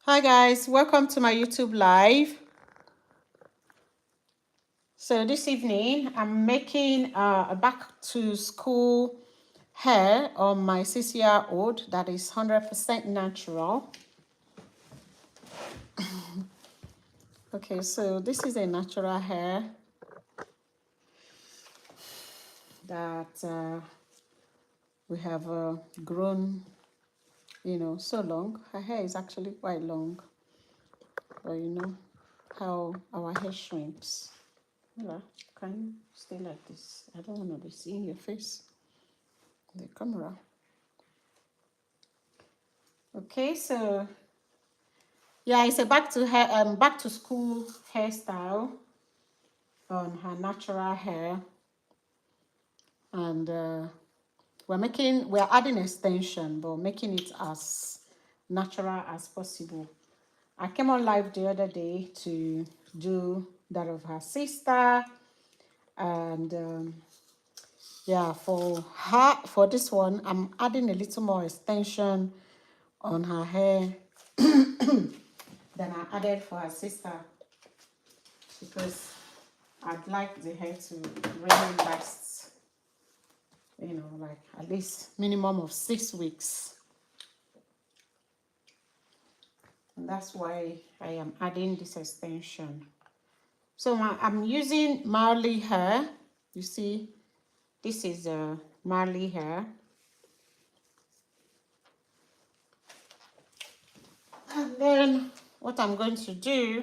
Hi guys, welcome to my YouTube live. So this evening I'm making a back to school hair on my 6-year-old that is 100% natural. Okay, so this is a natural hair that we have grown, so long. Her hair is actually quite long, but you know how our hair shrinks. Yeah, can you stay like this? I don't want to be seeing your face, the camera. Okay, so yeah, it's a back to school hairstyle on her natural hair, and we're adding extension, but making it as natural as possible. I came on live the other day to do that of her sister, and yeah, for this one, I'm adding a little more extension on her hair than I added for her sister, because I'd like the hair to really last, like at least minimum of 6 weeks. And that's why I am adding this extension. So I'm using Marley hair. You see, this is Marley hair. And then what I'm going to do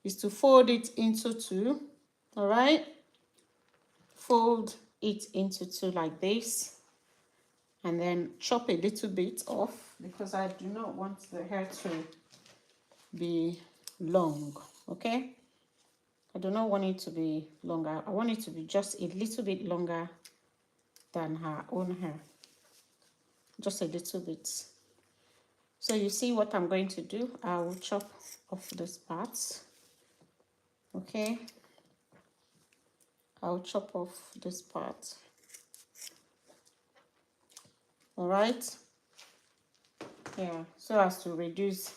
is to fold it into two. All right, fold it into two like this, and then chop a little bit off because I do not want the hair to be long. Okay, I do not want it to be longer. I want it to be just a little bit longer than her own hair, just a little bit. So you see what I'm going to do. I will chop off this part. Okay, I'll chop off this part. All right, yeah, so as to reduce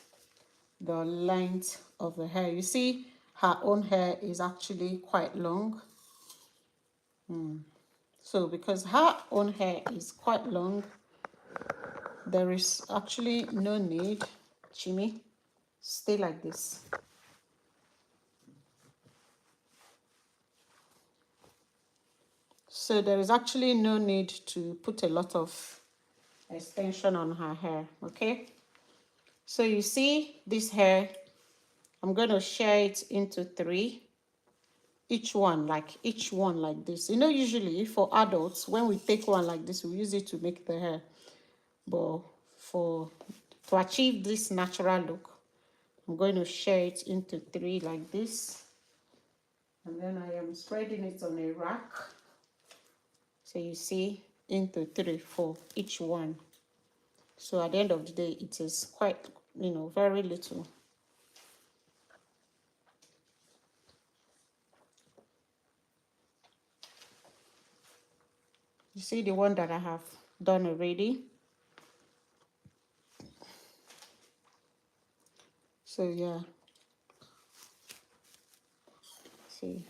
the length of the hair. You see, her own hair is actually quite long. So because her own hair is quite long, there is actually no need. Jimmy, stay like this. So there is actually no need to put a lot of extension on her hair. Okay, so you see this hair, I'm going to share it into three, each one like this. Usually for adults, when we take one like this, we use it to make the hair, but to achieve this natural look, I'm going to share it into three like this, and then I am spreading it on a rack. So you see, into three for each one. So at the end of the day, it is quite, very little. You see the one that I have done already. So yeah, see.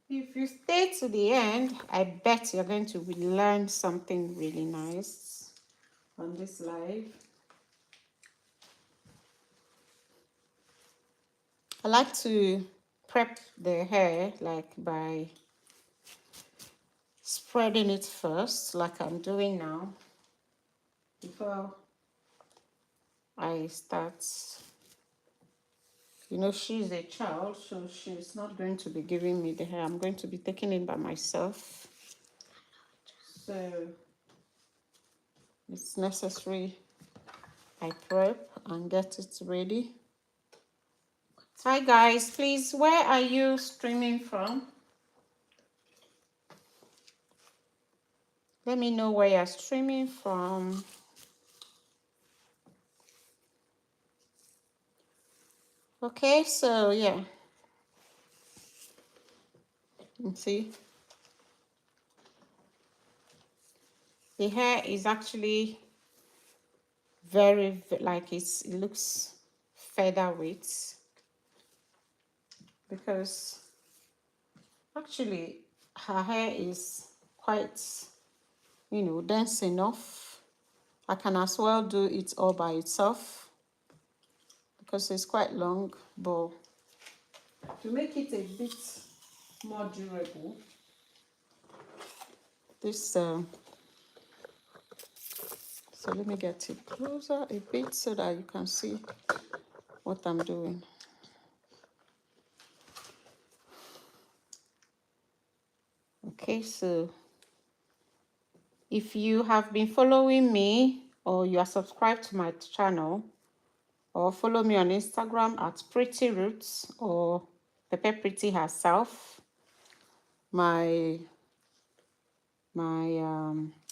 If you stay to the end, I bet you're going to learn something really nice on this live. I like to prep the hair like by spreading it first, like I'm doing now, before I start. She's a child, so she's not going to be giving me the hair. I'm going to be taking it by myself. So it's necessary I prep and get it ready. Hi guys, please, where are you streaming from? Let me know where you're streaming from. Okay, so yeah, you see, the hair is actually very, like it looks featherweight, because actually her hair is quite, you know, dense enough. I can as well do it all by itself because it's quite long, but to make it a bit more durable, this so let me get it closer a bit so that you can see what I'm doing. Okay, so if you have been following me or you are subscribed to my channel, or follow me on Instagram at Pretty Roots or Pepe Pretty herself, my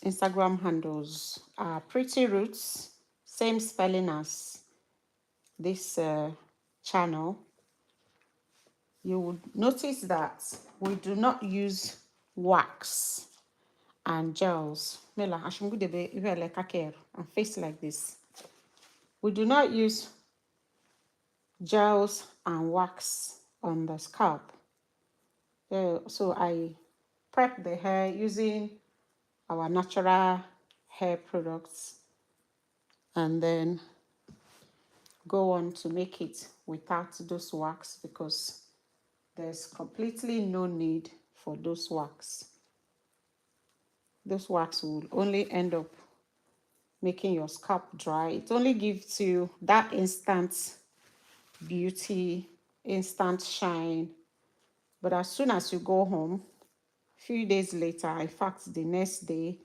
Instagram handles are Pretty Roots, same spelling as this channel. You would notice that we do not use wax and gels. Mela, and face like this. We do not use gels and wax on the scalp. So I prep the hair using our natural hair products and then go on to make it without those wax, because there's completely no need for those wax. Those wax will only end up making your scalp dry. It only gives you that instant beauty, instant shine. But as soon as you go home, a few days later, in fact, the next day,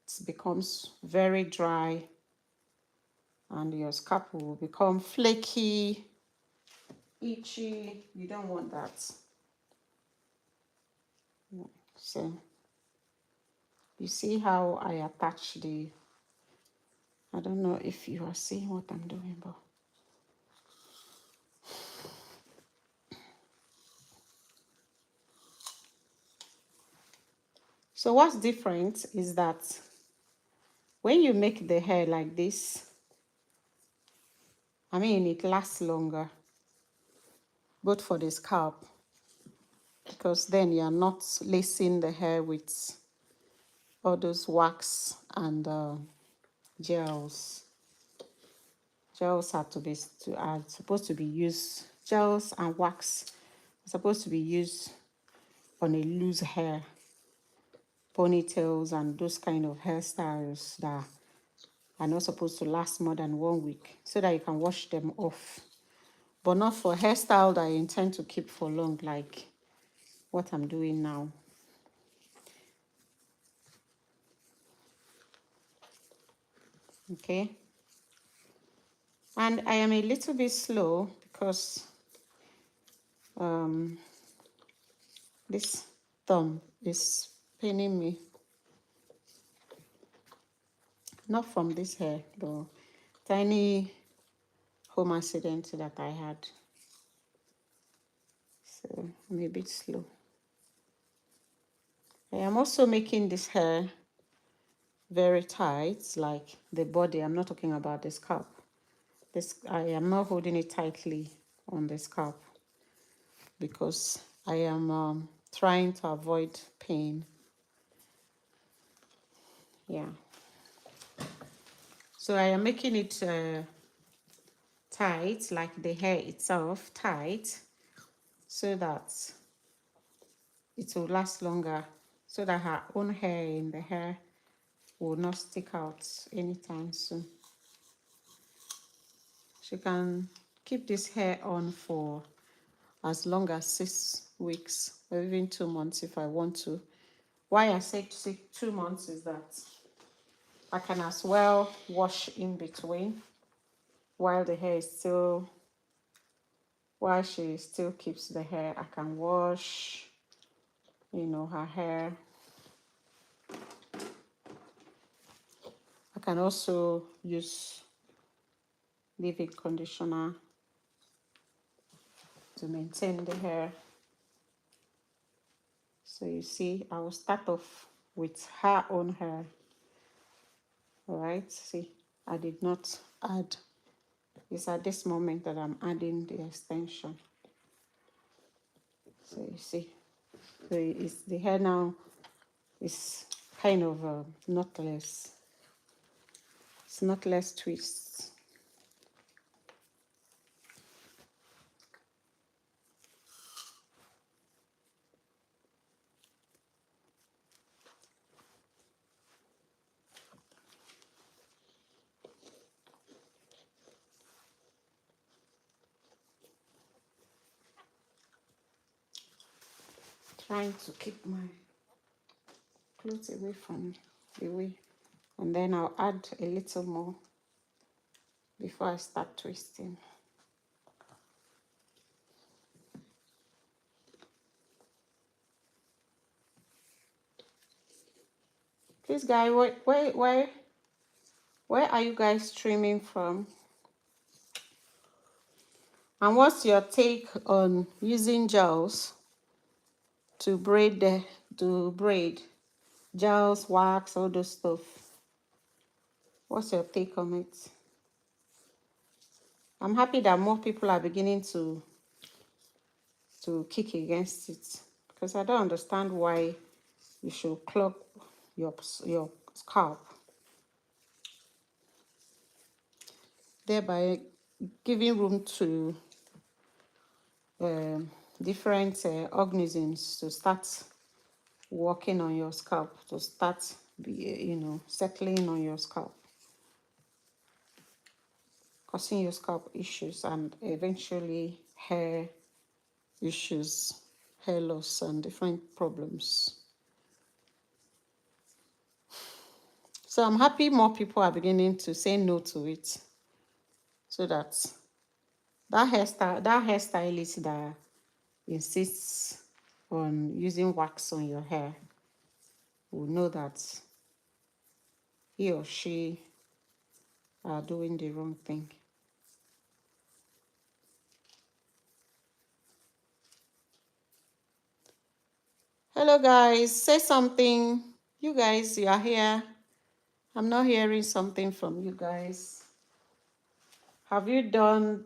it becomes very dry and your scalp will become flaky, itchy. You don't want that. So you see how I attach the, I don't know if you are seeing what I'm doing, but so what's different is that when you make the hair like this, I mean, it lasts longer, both for the scalp, because then you're not lacing the hair with all those wax and gels. Gels are supposed to be used. Gels and wax are supposed to be used on a loose hair, ponytails and those kind of hairstyles that are not supposed to last more than 1 week, so that you can wash them off. But not for hairstyle that I intend to keep for long, like what I'm doing now. Okay. And I am a little bit slow because this thumb is paining me. Not from this hair, the tiny home accident that I had. So I'm a bit slow. I am also making this hair very tight, like the body. I'm not talking about the scalp. I am not holding it tightly on the scalp because I am trying to avoid pain. Yeah. So I am making it tight, like the hair itself tight, so that it will last longer, so that her own hair in the hair will not stick out anytime soon. She can keep this hair on for as long as 6 weeks or even 2 months if I want to. Why I say 2 months is that I can as well wash in between while the hair is still, while she still keeps the hair. I can wash, you know, her hair. I can also use leave-in conditioner to maintain the hair. So you see, I will start off with her own hair. All right, see, I did not add. It's at this moment that I'm adding the extension. So you see, so it's, the hair now is kind of knotless. It's knotless twists. Trying to keep my clothes away from the way. And then I'll add a little more before I start twisting. Please, guys, where are you guys streaming from? And what's your take on using gels to braid gels, wax, all those stuff? What's your take on it? I'm happy that more people are beginning to kick against it, because I don't understand why you should clog your scalp, thereby giving room to different organisms to start working on your scalp, to start settling on your scalp, causing your scalp issues and eventually hair issues, hair loss, and different problems. So I'm happy more people are beginning to say no to it, so that hairstylist that insists on using wax on your hair will know that he or she are doing the wrong thing. Hello guys, say something. You guys, you are here. I'm not hearing something from you guys. Have you done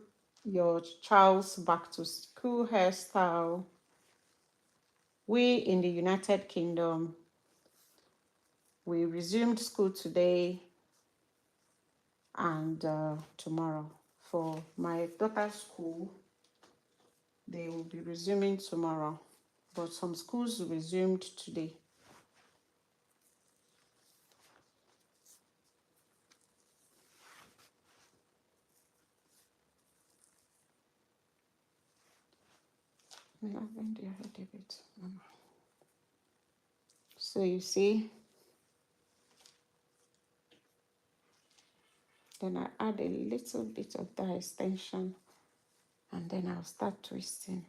your child's back to school hairstyle? We in the United Kingdom, we resumed school today and tomorrow. For my daughter's school, they will be resuming tomorrow, but some schools resumed today. May I bend your head a bit, Mama? So you see, then I add a little bit of that extension and then I'll start twisting.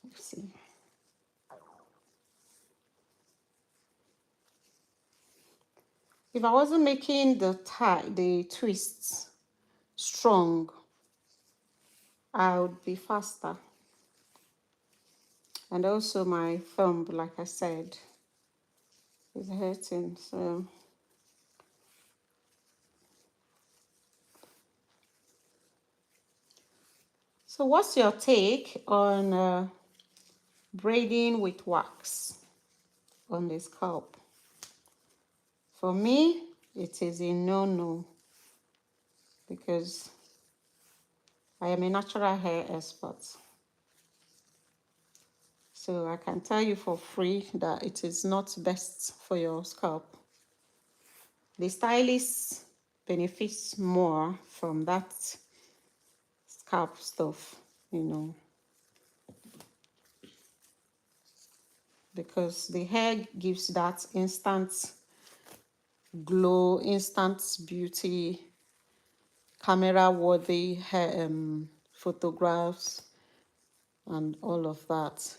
You see. If I wasn't making the twists strong, I would be faster. And also my thumb, like I said, is hurting. So what's your take on braiding with wax on the scalp? For me, it is a no-no, because I am a natural hair expert. So I can tell you for free that it is not best for your scalp. The stylist benefits more from that scalp stuff, because the hair gives that instant glow, instant beauty, camera-worthy hair photographs, and all of that.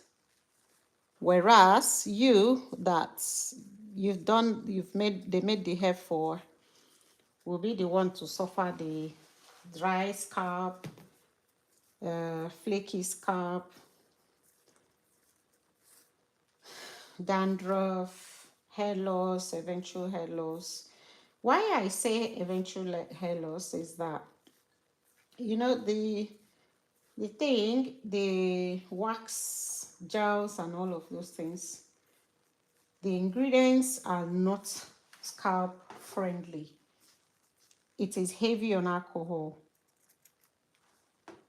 Whereas they made the hair for, will be the one to suffer the dry scalp, flaky scalp, dandruff, hair loss, eventual hair loss. Why I say eventual hair loss is that, you know, the wax gels and all of those things, the ingredients are not scalp friendly. It is heavy on alcohol,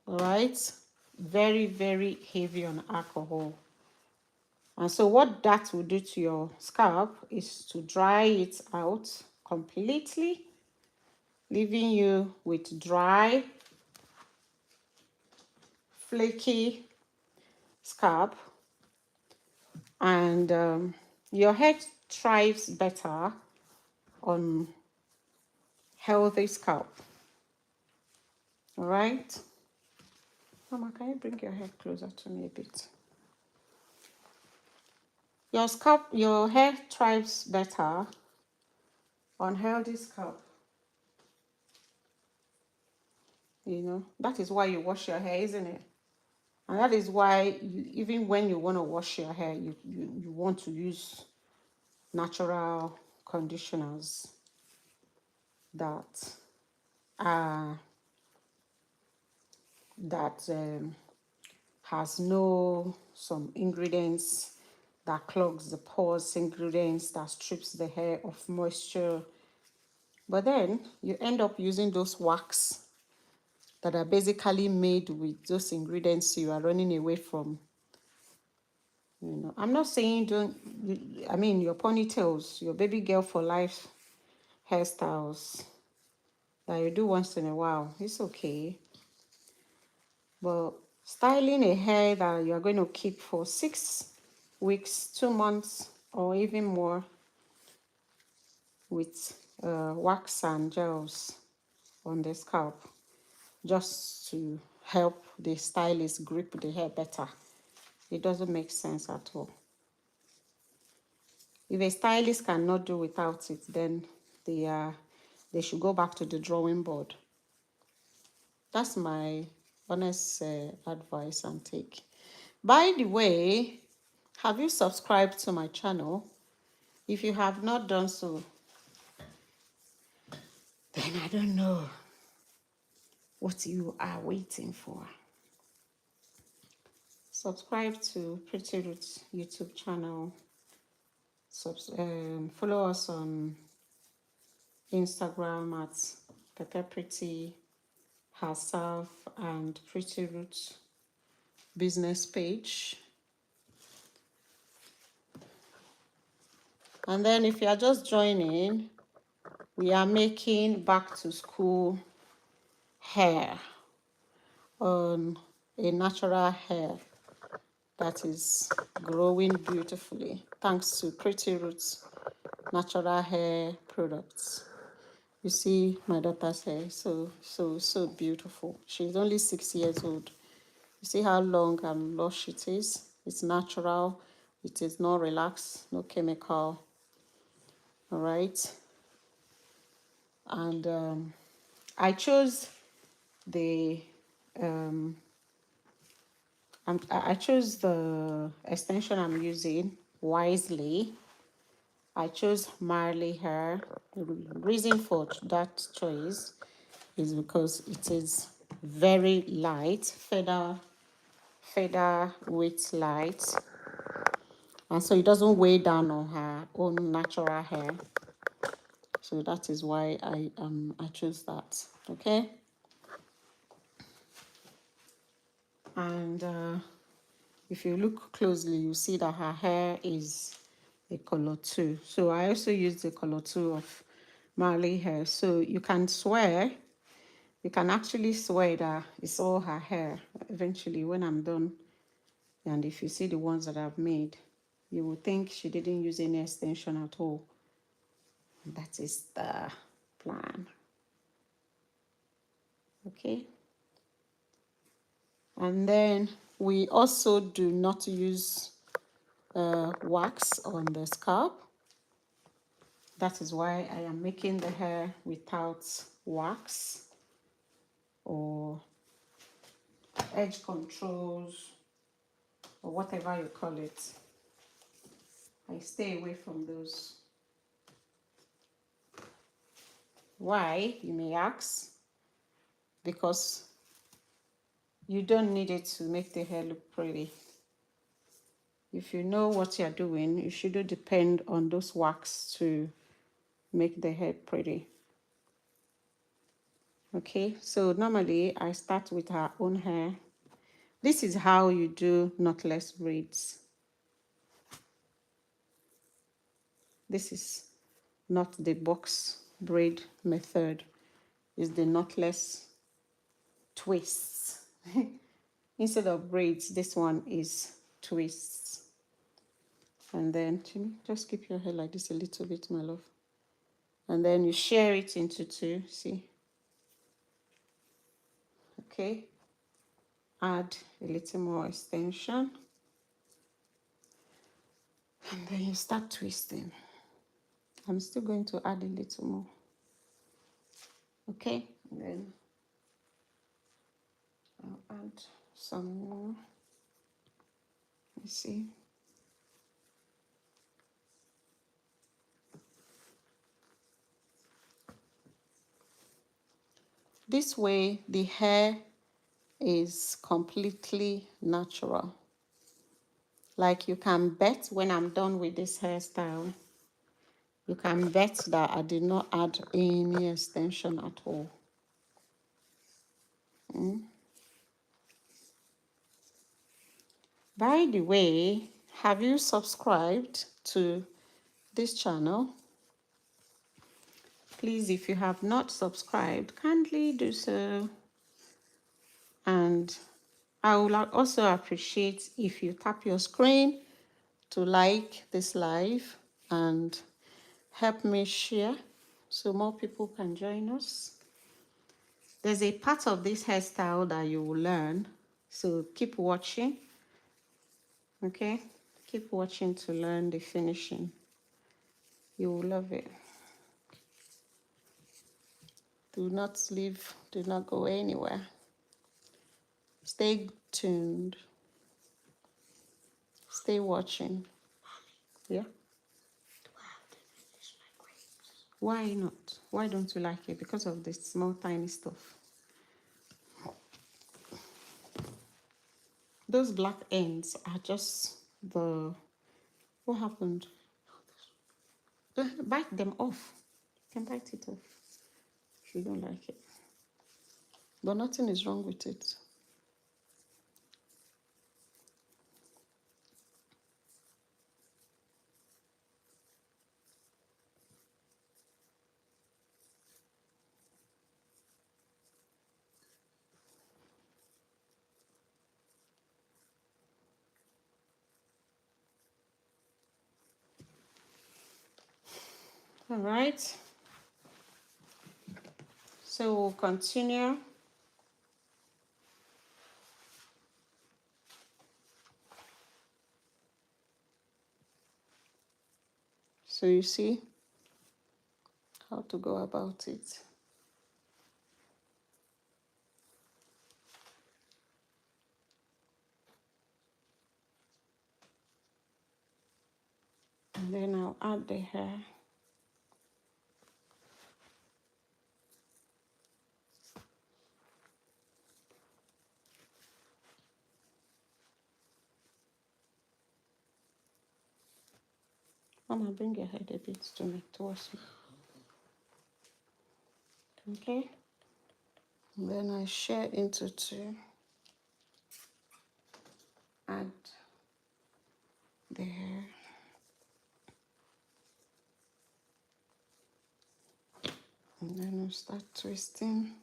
all right? Very, very heavy on alcohol. And so what that will do to your scalp is to dry it out completely, leaving you with dry, flaky scalp. And your hair thrives better on healthy scalp. All right? Mama, can you bring your head closer to me a bit? Your scalp, your hair thrives better on healthy scalp. You know, that is why you wash your hair, isn't it? And that is why even when you want to wash your hair, you want to use natural conditioners that are that has no some ingredients that clogs the pores, ingredients that strips the hair of moisture. But then you end up using those wax that are basically made with those ingredients you are running away from. You know, I'm not saying don't, I mean, your ponytails, your baby girl for life hairstyles that you do once in a while, it's okay. But styling a hair that you're going to keep for 6 weeks, 2 months, or even more with wax and gels on the scalp, just to help the stylist grip the hair better, it doesn't make sense at all. If a stylist cannot do without it, then they should go back to the drawing board. That's my honest advice and take. By the way, have you subscribed to my channel? If you have not done so, then I don't know what you are waiting for. Subscribe to Pretty Roots YouTube channel. Follow us on Instagram at Pepper Pretty herself and Pretty Roots business page. And then if you are just joining, we are making back to school hair on a natural hair that is growing beautifully thanks to Pretty Roots natural hair products. You see my daughter's hair, so beautiful. She's only 6 years old. You see how long and lush it is. It's natural. It is not relaxed, no chemical. All right. And I chose the I chose the extension I'm using wisely. I chose Marley hair. The reason for that choice is because it is very light, feather weight light, and so it doesn't weigh down on her own natural hair. So that is why I chose that. Okay. And if you look closely, you see that her hair is a color 2. So I also use the color 2 of Marley hair. So you can actually swear that it's all her hair eventually when I'm done. And if you see the ones that I've made, you will think she didn't use any extension at all. That is the plan. Okay. And then we also do not use wax on the scalp. That is why I am making the hair without wax. or edge controls or whatever you call it. I stay away from those. Why, you may ask? Because you don't need it to make the hair look pretty. If you know what you're doing, you shouldn't depend on those wax to make the hair pretty. Okay, so normally I start with her own hair. This is how you do knotless braids. This is not the box braid method, it's the knotless twists. Instead of braids, this one is twists. And then just keep your hair like this a little bit, my love. And then you share it into two, see? Okay, add a little more extension. And then you start twisting. I'm still going to add a little more. Okay, and then I'll add some more. You see? This way, the hair is completely natural. Like you can bet when I'm done with this hairstyle, you can bet that I did not add any extension at all. By the way, have you subscribed to this channel? Please, if you have not subscribed, kindly do so. And I would also appreciate if you tap your screen to like this live and help me share so more people can join us. There's a part of this hairstyle that you will learn, so keep watching, okay? Keep watching to learn the finishing. You will love it. Do not leave, do not go anywhere. Stay tuned. Stay watching. Yeah? Why not? Why don't you like it? Because of the small, tiny stuff. Those black ends are just the... What happened? Bite them off. You can bite it off if you don't like it. But nothing is wrong with it. All right. So we'll continue. So you see how to go about it. And then I'll add the hair. Mama, bring your head a bit to me, towards me. Okay. And then I share into two. Add the hair. And then I'll start twisting.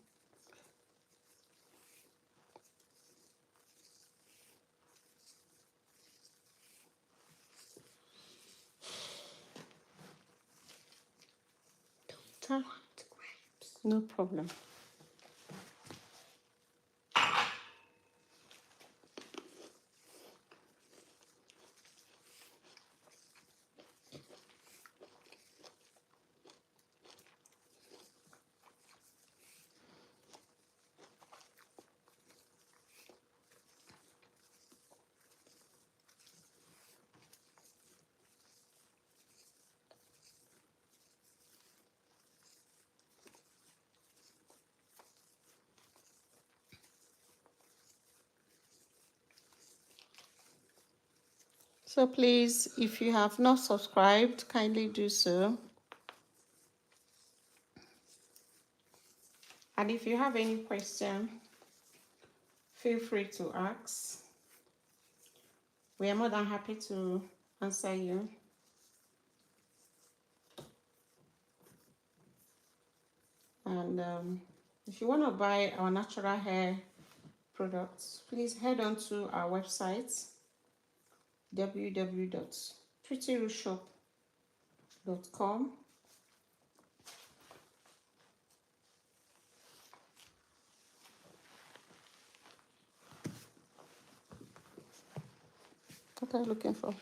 No problem. So please, if you have not subscribed, kindly do so. And if you have any question, feel free to ask. We are more than happy to answer you. And if you want to buy our natural hair products, please head on to our website, www.prettyrootshop.com. What are you looking for?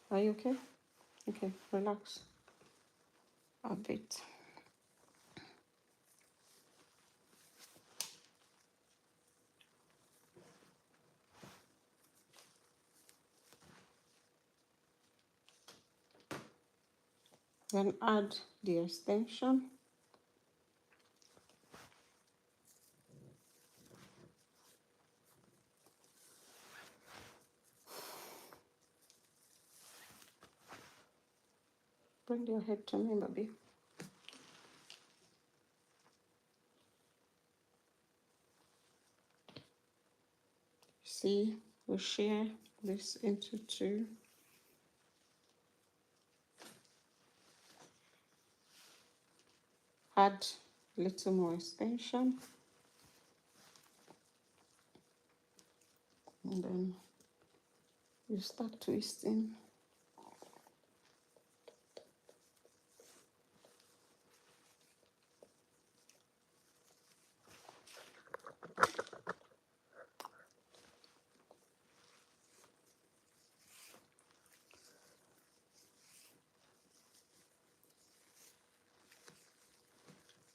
Are you okay? Okay, relax a bit. Then add the extension. Bring your head to me, baby. See, we share this into two. Add a little more extension. And then you start twisting.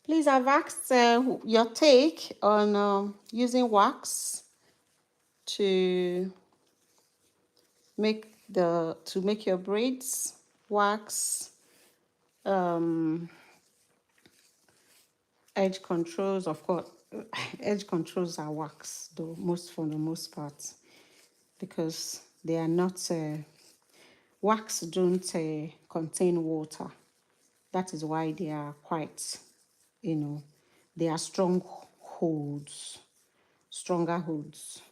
Please, I've asked your take on using wax to make your braids. Wax, edge controls, of course. Edge controls are wax, though for the most part, because they are not. Wax don't contain water. That is why they are quite, they are stronger holds.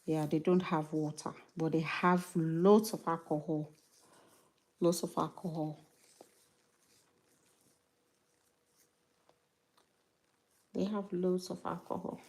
Yeah, they don't have water, but they have lots of alcohol. Lots of alcohol. They have loads of alcohol.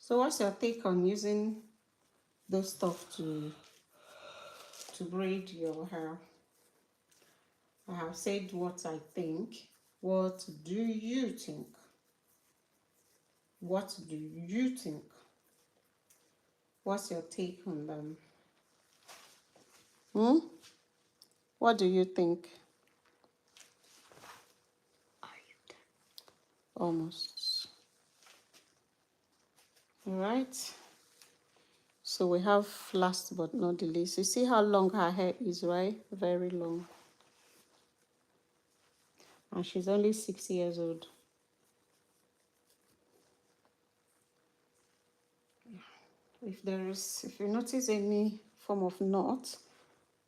So what's your take on using those stuff to braid your hair? I have said what I think. What do you think? What do you think? What's your take on them? What do you think? Almost. All right. So we have, last but not the least, you see how long her hair is, right? Very long. And she's only 6 years old. If you notice any form of knot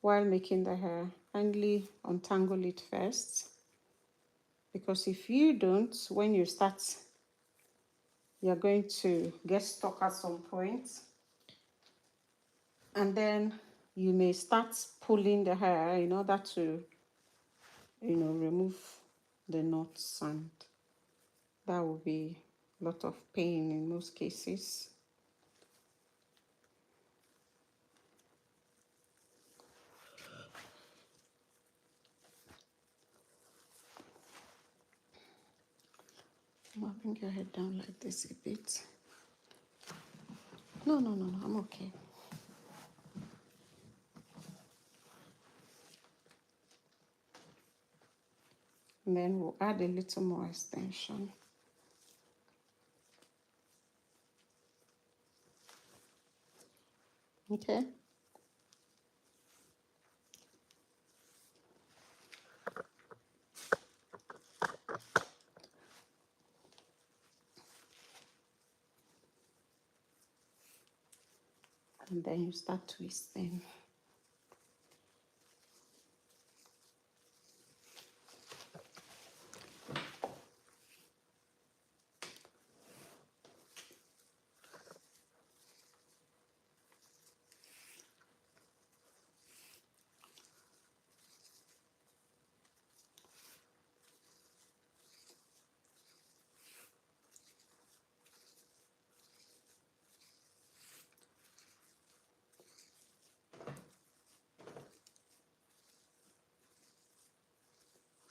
while making the hair, kindly untangle it first. Because if you don't, when you start, you're going to get stuck at some point. And then you may start pulling the hair in order to, remove the knots, and that will be a lot of pain in most cases. I'll bring your head down like this a bit. No, I'm okay. And then we'll add a little more extension. Okay. And then you start twisting.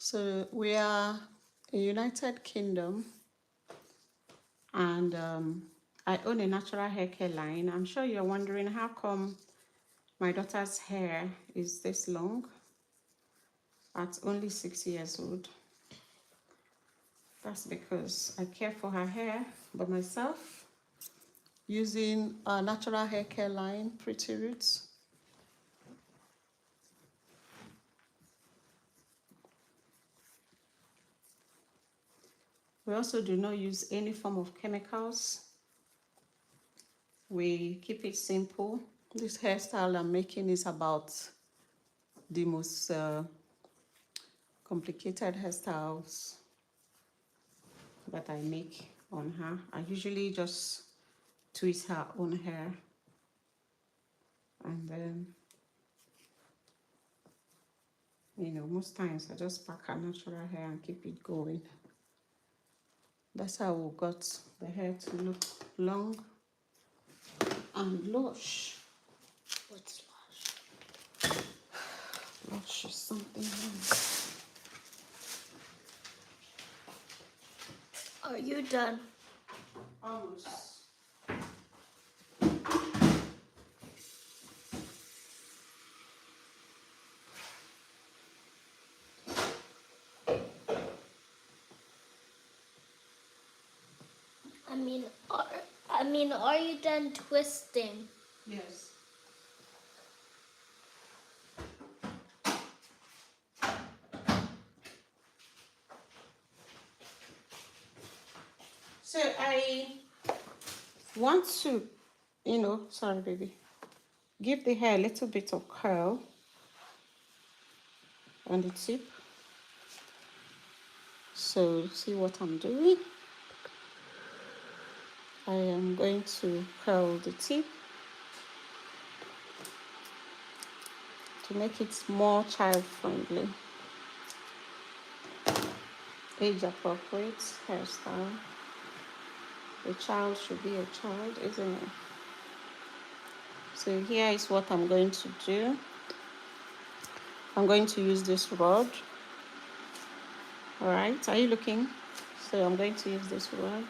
So we are a United Kingdom, and I own a natural hair care line. I'm sure you're wondering how come my daughter's hair is this long at only 6 years old. That's because I care for her hair by myself using our natural hair care line, Pretty Roots. We also do not use any form of chemicals. We keep it simple. This hairstyle I'm making is about the most complicated hairstyles that I make on her. I usually just twist her own hair, and then, you know, most times I just pack her natural hair and keep it going. That's how we got the hair to look long and lush. What's lush? Lush is something else. Are you done? Almost. Are you done twisting? Yes. So I want to, sorry baby, give the hair a little bit of curl on the tip. So see what I'm doing? I am going to curl the tip to make it more child friendly, age appropriate hairstyle. A child should be a child, isn't it? So here is what I'm going to do. I'm going to use this rod. All right, are you looking? So I'm going to use this rod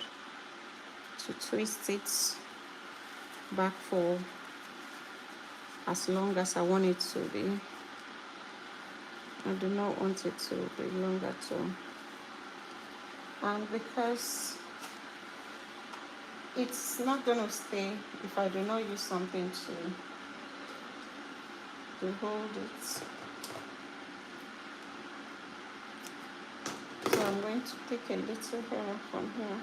to twist it back for as long as I want it to be. I do not want it to be long at all. And because it's not going to stay if I do not use something to hold it. So I'm going to take a little hair from here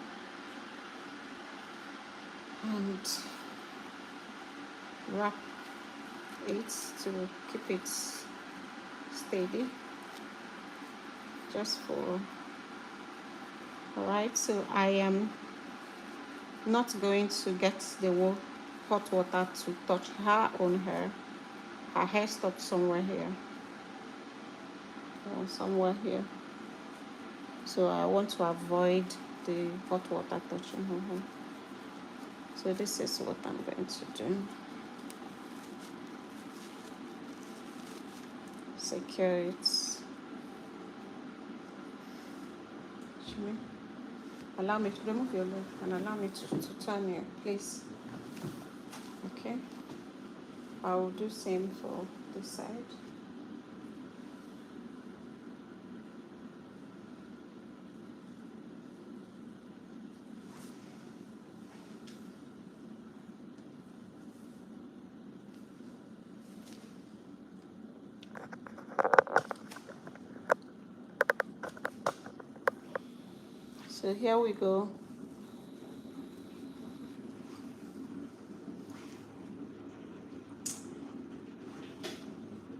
and wrap it to keep it steady, just for. All right, so I am not going to get the hot water to touch her own hair. Her hair stops somewhere here or somewhere here. So I want to avoid the hot water touching her hair. So this is what I'm going to do. Secure it. Shimi, allow me to remove your leg and allow me to turn you, please. Okay. I will do same for this side. So here we go.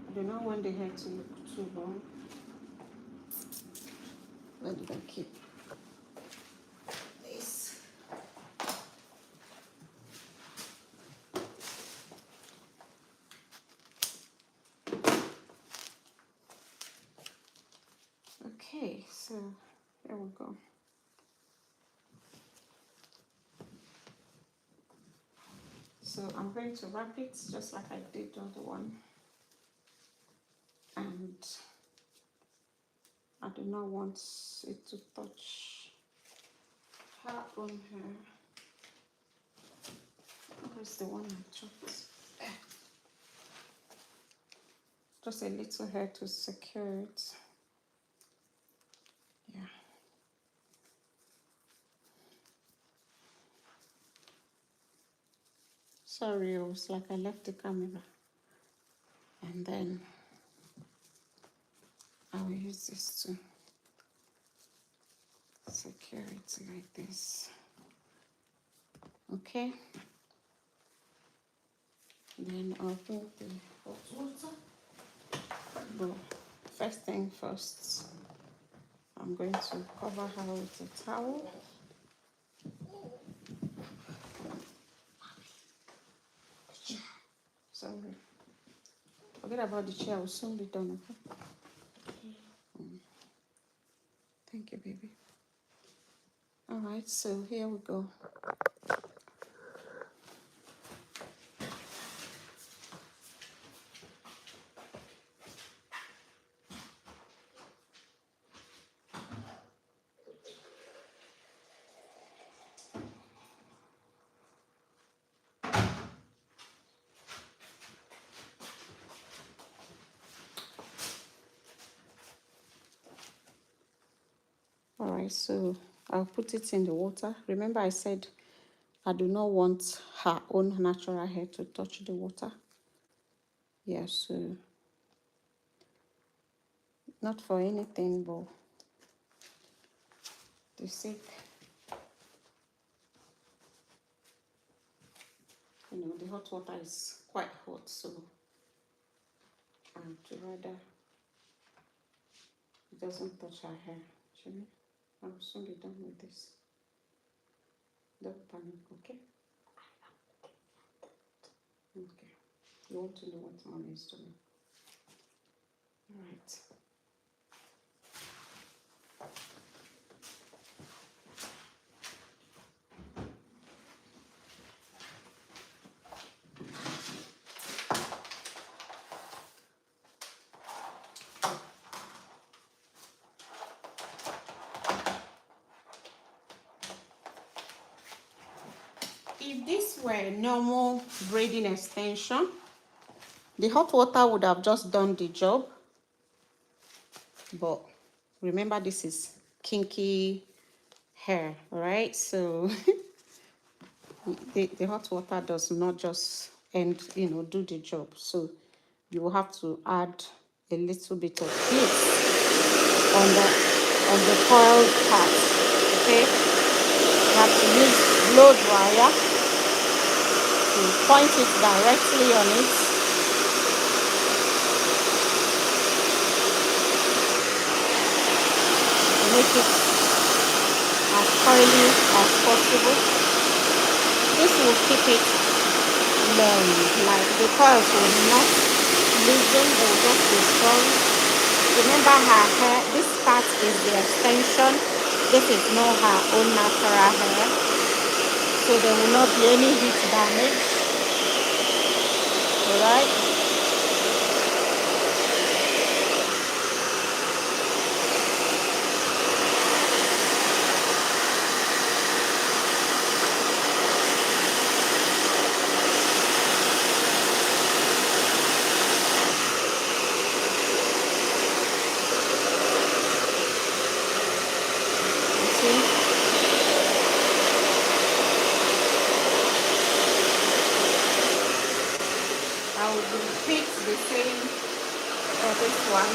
I don't know when the hair to look too long. Where did I keep this? Okay, so here we go. So I'm going to wrap it just like I did the other one. And I do not want it to touch her own hair. Where's the one I chopped? Just a little hair to secure it. Yeah. Sorry, it was like I left the camera. And then I will use this to secure it like this. Okay. Then I'll put the hot water. But first thing first, I'm going to cover her with a towel. Sorry. Forget about the chair, will soon be done, okay? Thank you, baby. All right, so here we go. All right, so I'll put it in the water. Remember I said I do not want her own natural hair to touch the water. Yeah, so not for anything, but the sake, the hot water is quite hot, so to rather it doesn't touch her hair. Actually, I'll soon be done with this. Don't panic, okay? Okay. You want to know what mommy is doing. All right. If this were a normal braiding extension, the hot water would have just done the job. But remember, this is kinky hair, right? So the hot water does not just do the job. So you will have to add a little bit of heat on the coiled part. Okay, you have to use blow dryer to point it directly on it. Make it as coily as possible. This will keep it long, like the coils will not loosen, they will just be strong. Remember, her hair, this part is the extension. This is not her own natural hair, so there will not be any heat damage. Alright? I will repeat the same for this one.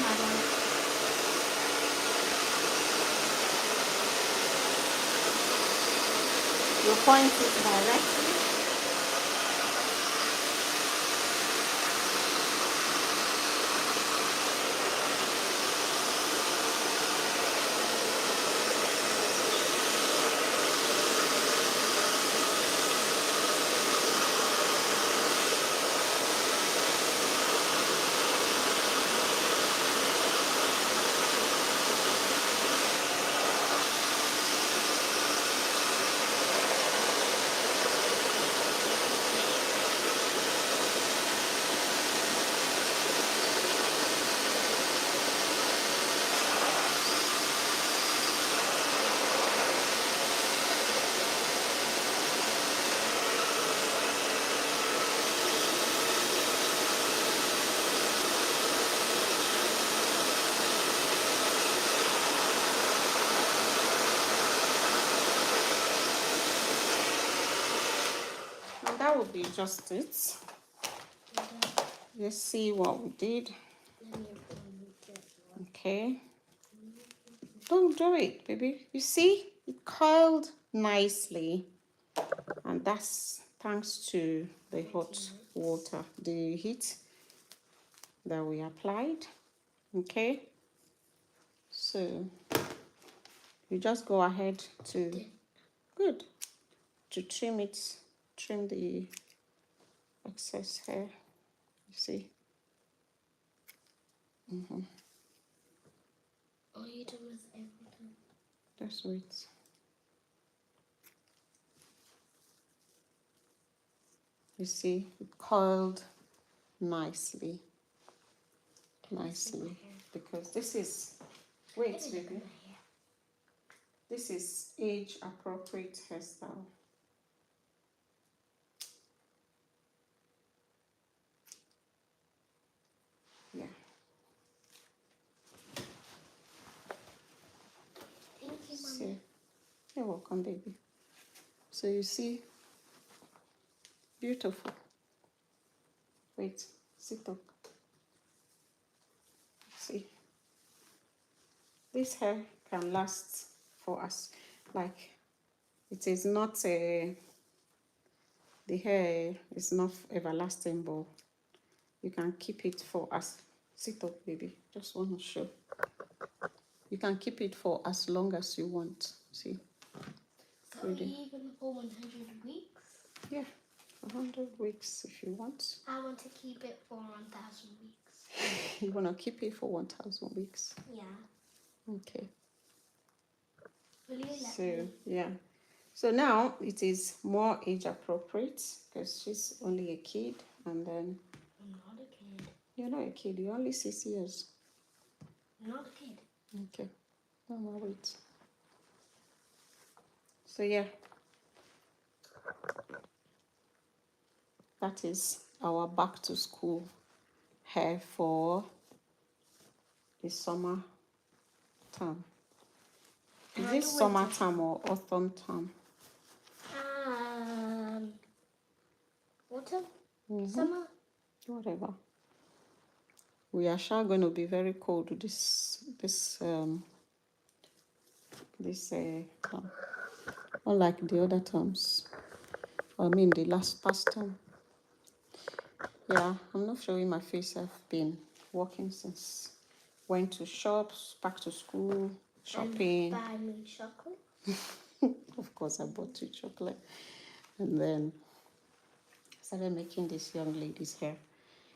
madam. You point it directly. And that would be just it. Let's see what we did. Okay. Don't do it, baby. You see, it curled nicely. And that's thanks to the hot water, the heat that we applied. Okay. So you just go ahead to, good, to trim it, trim the excess hair. You see. All you do is everything. Just wait. You see, it curled nicely, because this is, wait, baby, this is age appropriate hairstyle. Yeah. Thank you, So, Mommy. you're welcome, baby. So you see, beautiful. Wait, sit up. See, this hair can last for us. Like, it is not a, the hair is not everlasting, but you can keep it for us. Sit up, baby. Just want to show. You can keep it for as long as you want. See? So even for 100 weeks? Yeah, 100 weeks if you want. I want to keep it for 1,000 weeks. You want to keep it for 1,000 weeks? Yeah. Okay. Will you let So, me? yeah. So now it is more age appropriate because she's only a kid, and then I'm not a kid. you're not a kid, you're only 6 years. I'm not a kid. Okay. No more wait. So yeah. That is our back to school hair for the summer term. Is this summer term or autumn term? Autumn? Summer? Whatever. We are sure going to be very cold this term. Unlike the other terms. I mean the past term. Yeah, I'm not showing my face. I've been working since. Went to shops, back to school, shopping. And buy me chocolate. Of course, I bought you chocolate. And then started making this young lady's hair.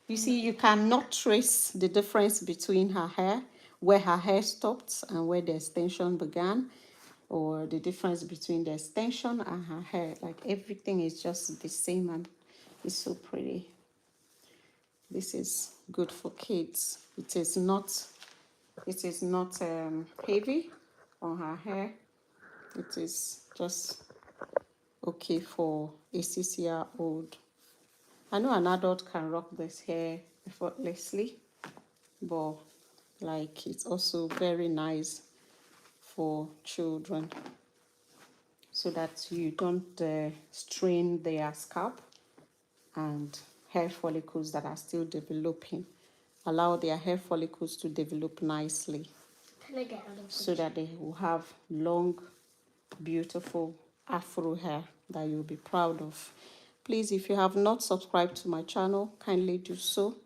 You see, you cannot trace the difference between her hair, where her hair stopped and where the extension began, or the difference between the extension and her hair. Like everything is just the same and it's so pretty. This is good for kids. It is not heavy on her hair. It is just okay for a 6-year-old. I know an adult can rock this hair effortlessly, but like it's also very nice for children so that you don't strain their scalp and hair follicles that are still developing. allow their hair follicles to develop nicely Can I get out of so that they will have long, beautiful afro hair that you'll be proud of. Please, if you have not subscribed to my channel, kindly do so.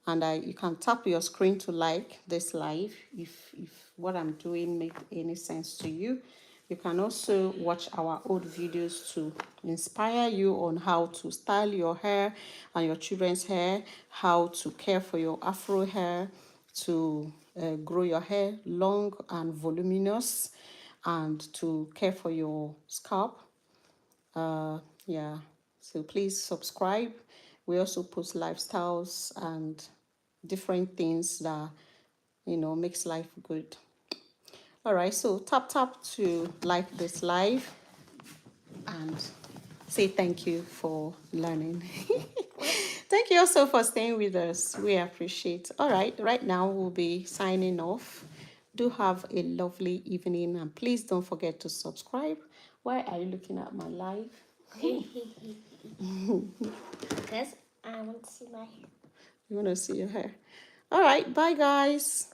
And you can tap your screen to like this live if what I'm doing makes any sense to you. You can also watch our old videos to inspire you on how to style your hair and your children's hair, how to care for your afro hair, to grow your hair long and voluminous, and to care for your scalp. Yeah, so please subscribe. We also post lifestyles and different things that makes life good. All right, so tap to like this live and say thank you for learning. Thank you also for staying with us. We appreciate. All right now we'll be signing off. Do have a lovely evening, and please don't forget to subscribe. Why are you looking at my live? Because I want to see my hair. You want to see your hair? All right, bye guys.